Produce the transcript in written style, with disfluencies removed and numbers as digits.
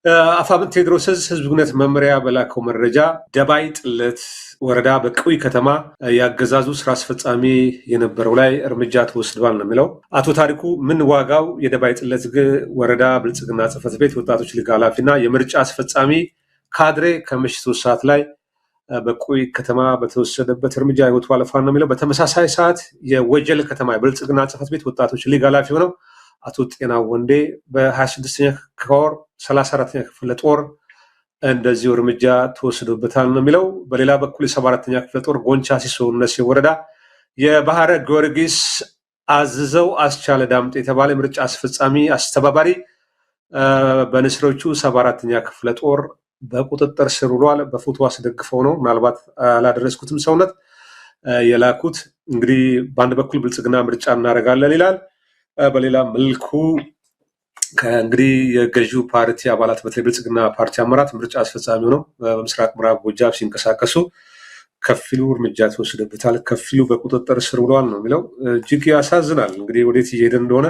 አፋብን ቴዎድሮስ ህዝብ ግንኙነት መምሪያ በላከው መረጃ ደባይ ጥለት ወረዳ በቅዊ ከተማ ያገዛዙ ስራ አስፈጻሚ የነበረው ላይ እርምጃ ተወስዷል ነው የሚለው። አቶ ታሪኩ ምን ዋጋው የደባይ ጥለት ወረዳ ብልጽግና ጽህፈት ቤት ወጣቶች ሊግ ኃላፊና የምርጫ አስፈጻሚ ካድሬ ከምሽቱ 3 ሰዓት ላይ በቅዊ ከተማ በተወሰደበት እርምጃ ህይወቱ አልፏል ነው የሚለው። በተመሳሳይ ሰዓት የወጀል ከተማ ብልጽግና ጽህፈት ቤት ወጣቶች ሊግ ኃላፊ ሆነው አቶ ጤና ወንዴ በ26ኛ ኮር 34ኛ ክፍለ ጦር እንደዚሁ እርምጃ ተወስዶበታል ነው የሚለው። በሌላ በኩል የ74ኛ ክፍለ ጦር ጎንቻ ሲሶ ነሴ ወረዳ የባህረ ጊዮርጊስ አዝዘው አስቻለ ዳምጤ የተባለ ምርጫ አስፈጻሚ አስተባባሪ በንስሮቹ 74ኛ ክፍለ ጦር በቁጥጥር ስር ውሏል። በፎቶ አስደግፈው ነው ምናልባት አላደረስኩትም ሰውነት የላኩት። እንግዲህ በአንድ በኩል ብልጽግና ምርጫ እናደርጋለን ይላል። በሌላ መልኩ ከእንግዲህ የገዢው ፓርቲ አባላት በተለይ ብልጽግና ፓርቲ አመራር ምርጫ አስፈጻሚ ነው በምስራቅ ምዕራብ ጎጃም ሲንቀሳቀሱ ከፊሉ እርምጃ ተወስዶበታል፣ ከፊሉ በቁጥጥር ስር ውሏል ነው የሚለው። እጅግ ያሳዝናል። እንግዲህ ወዴት እየሄደ እንደሆነ